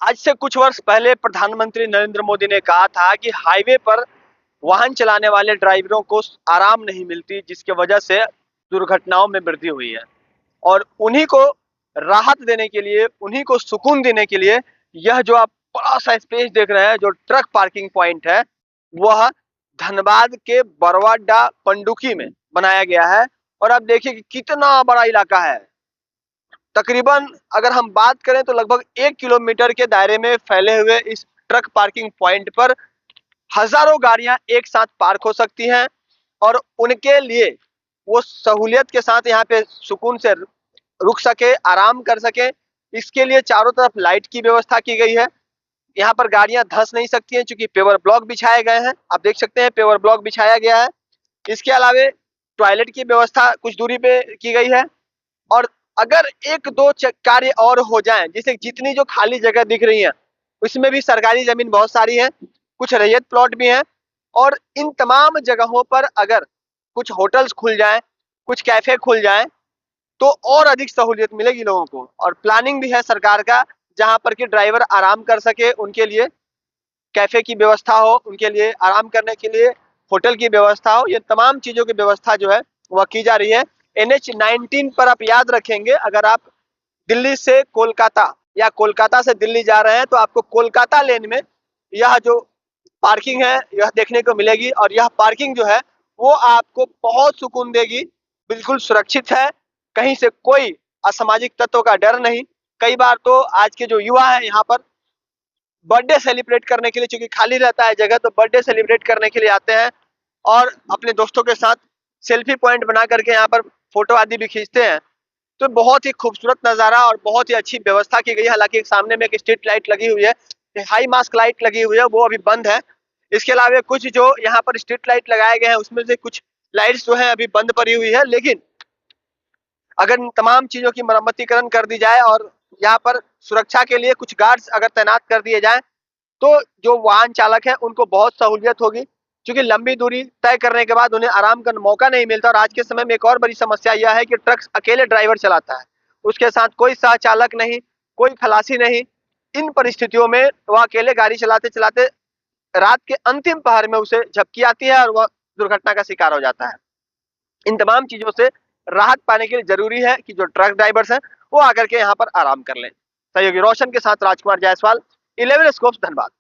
आज से कुछ वर्ष पहले प्रधानमंत्री नरेंद्र मोदी ने कहा था कि हाईवे पर वाहन चलाने वाले ड्राइवरों को आराम नहीं मिलती, जिसकी वजह से दुर्घटनाओं में वृद्धि हुई है। और उन्हीं को राहत देने के लिए, उन्हीं को सुकून देने के लिए यह जो आप बड़ा सा स्पेस देख रहे हैं, जो ट्रक पार्किंग पॉइंट है, वह धनबाद के बरवाडा पंडुकी में बनाया गया है। और आप देखिए कि कितना बड़ा इलाका है। तकरीबन अगर हम बात करें तो लगभग 1 किलोमीटर के दायरे में फैले हुए इस ट्रक पार्किंग पॉइंट पर हजारों गाड़ियां एक साथ पार्क हो सकती हैं और उनके लिए वो सहूलियत के साथ यहाँ पे सुकून से रुक सके, आराम कर सके। इसके लिए चारों तरफ लाइट की व्यवस्था की गई है। यहाँ पर गाड़ियां धंस नहीं सकती हैं, चूंकि पेवर ब्लॉक बिछाए गए हैं। आप देख सकते हैं पेवर ब्लॉक बिछाया गया है। इसके अलावे टॉयलेट की व्यवस्था कुछ दूरी पे की गई है। और अगर एक दो कार्य और हो जाएं, जैसे जितनी जो खाली जगह दिख रही है उसमें भी सरकारी जमीन बहुत सारी है, कुछ रैयत प्लॉट भी हैं। और इन तमाम जगहों पर अगर कुछ होटल्स खुल जाएं, कुछ कैफे खुल जाएं, तो और अधिक सहूलियत मिलेगी लोगों को। और प्लानिंग भी है सरकार का, जहां पर कि ड्राइवर आराम कर सके, उनके लिए कैफे की व्यवस्था हो, उनके लिए आराम करने के लिए होटल की व्यवस्था हो। ये तमाम चीजों की व्यवस्था जो है वह की जा रही है। NH-19 पर आप याद रखेंगे, अगर आप दिल्ली से कोलकाता या कोलकाता से दिल्ली जा रहे हैं तो आपको कोलकाता लेन में यह जो पार्किंग है यह देखने को मिलेगी। और यह पार्किंग जो है वो आपको बहुत सुकून देगी, बिल्कुल सुरक्षित है, कहीं से कोई असामाजिक तत्वों का डर नहीं। कई बार तो आज के जो युवा है यहाँ पर बर्थडे सेलिब्रेट करने के लिए, चूंकि खाली रहता है जगह, तो बर्थडे सेलिब्रेट करने के लिए आते हैं और अपने दोस्तों के साथ सेल्फी पॉइंट बना करके यहाँ पर फोटो आदि भी खींचते हैं। तो बहुत ही खूबसूरत नज़ारा और बहुत ही अच्छी व्यवस्था की गई है। हालांकि सामने में एक स्ट्रीट लाइट लगी हुई है, हाई मास्क लाइट लगी हुई है, वो अभी बंद है। इसके अलावा कुछ जो यहाँ पर स्ट्रीट लाइट लगाए गए हैं उसमें से कुछ लाइट्स जो है अभी बंद पड़ी हुई है। लेकिन अगर इन तमाम चीजों की मरम्मतीकरण कर दी जाए और यहाँ पर सुरक्षा के लिए कुछ गार्ड्स अगर तैनात कर दिए जाए, तो जो वाहन चालक है उनको बहुत सहूलियत होगी। क्योंकि लंबी दूरी तय करने के बाद उन्हें आराम का मौका नहीं मिलता। और आज के समय में एक और बड़ी समस्या यह है कि ट्रक अकेले ड्राइवर चलाता है, उसके साथ कोई सह चालक नहीं, कोई खलासी नहीं। इन परिस्थितियों में वह अकेले गाड़ी चलाते चलाते रात के अंतिम पहर में उसे झपकी आती है और वह दुर्घटना का शिकार हो जाता है। इन तमाम चीजों से राहत पाने के लिए जरूरी है कि जो ट्रक ड्राइवर्स हैं वो आकर के यहाँ पर आराम कर लें। सहयोगी रोशन के साथ राजकुमार जायसवाल, 11 स्कोप्स, धनबाद।